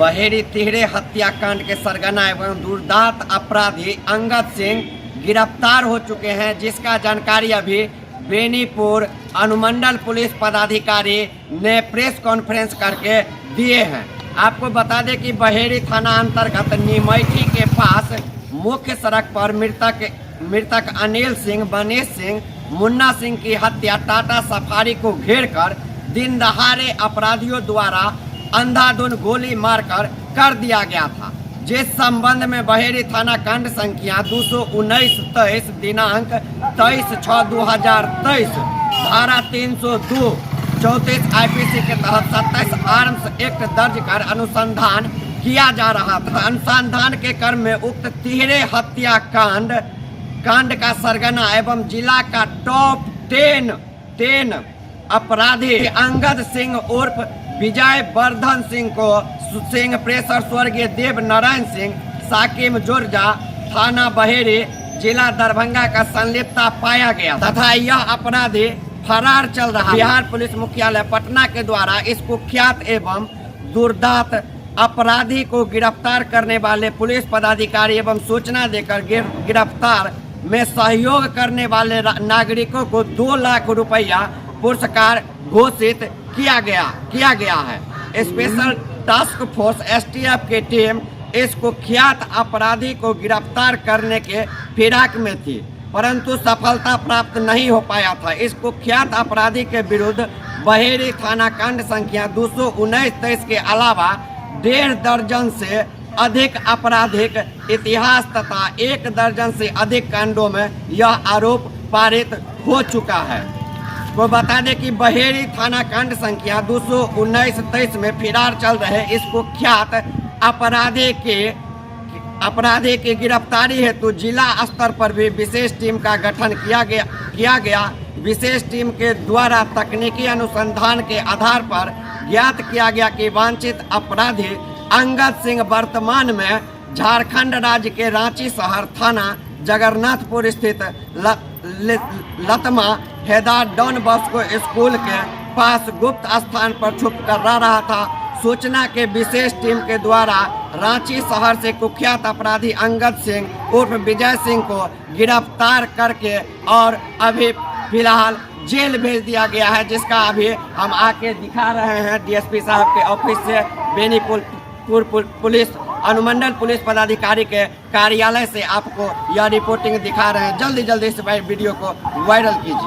बहेड़ी तिहरे हत्याकांड के सरगना एवं दुर्दांत अपराधी अंगद सिंह गिरफ्तार हो चुके हैं, जिसका जानकारी अभी बेनीपुर अनुमंडल पुलिस पदाधिकारी ने प्रेस कॉन्फ्रेंस करके दिए हैं। आपको बता दें कि बहेड़ी थाना अंतर्गत निमैठी के पास मुख्य सड़क पर मृतक अनिल सिंह, मनीष सिंह, मुन्ना सिंह की हत्या टाटा सफारी को घेरकर दिन दहाड़े अपराधियों द्वारा अंधाधुंध गोली मारकर कर दिया गया था, जिस संबंध में बहेड़ी थाना कांड संख्या 219-23 दिनांक 23/6/2023 धारा 302 34 आईपीसी के तहत 27 आर्म्स एक्ट दर्ज कर अनुसंधान किया जा रहा था। अनुसंधान के क्रम में उक्त तिहरे हत्याकांड का सरगना एवं जिला का टॉप 10 अपराधी अंगद सिंह उर्फ विजय वर्धन सिंह प्रेसर स्वर्गीय देव नारायण सिंह साकिम जोरजा थाना बहेड़ी जिला दरभंगा का संलिप्तता पाया गया तथा यह अपराधी फरार चल रहा। बिहार पुलिस मुख्यालय पटना के द्वारा इस कुख्यात एवं दुर्दांत अपराधी को गिरफ्तार करने वाले पुलिस पदाधिकारी एवं सूचना देकर गिरफ्तार में सहयोग करने वाले नागरिकों को 2 लाख रुपया पुरस्कार घोषित किया गया है। स्पेशल टास्क फोर्स एसटीएफ की टीम इस कुख्यात अपराधी को गिरफ्तार करने के फिराक में थी, परंतु सफलता प्राप्त नहीं हो पाया था। इस कुख्यात अपराधी के विरुद्ध बहेड़ी थाना कांड संख्या 219-23 के अलावा 1.5 दर्जन से अधिक आपराधिक इतिहास तथा 1 दर्जन से अधिक कांडों में यह आरोप पारित हो चुका है। वो बता दें कि बहेड़ी थाना कांड संख्या 219-23 में फिरार चल रहे इस कुख्यात अपराधी की गिरफ्तारी हेतु जिला स्तर पर भी विशेष टीम का गठन किया गया। विशेष टीम के द्वारा तकनीकी अनुसंधान के आधार पर ज्ञात किया गया कि वांछित अपराधी अंगद सिंह वर्तमान में झारखंड राज्य के रांची शहर थाना जगन्नाथपुर स्थित लतमा हैदर डॉन बॉस्को स्कूल के पास गुप्त स्थान पर छुप कर रहा था। सूचना के विशेष टीम के द्वारा रांची शहर से कुख्यात अपराधी अंगद सिंह उर्फ विजय सिंह को गिरफ्तार करके और अभी फिलहाल जेल भेज दिया गया है, जिसका अभी हम आके दिखा रहे हैं डीएसपी साहब के ऑफिस से बेनीपुर पुलिस अनुमंडल पुलिस पदाधिकारी के कार्यालय से आपको यह रिपोर्टिंग दिखा रहे हैं। जल्दी इस वीडियो को वायरल कीजिए।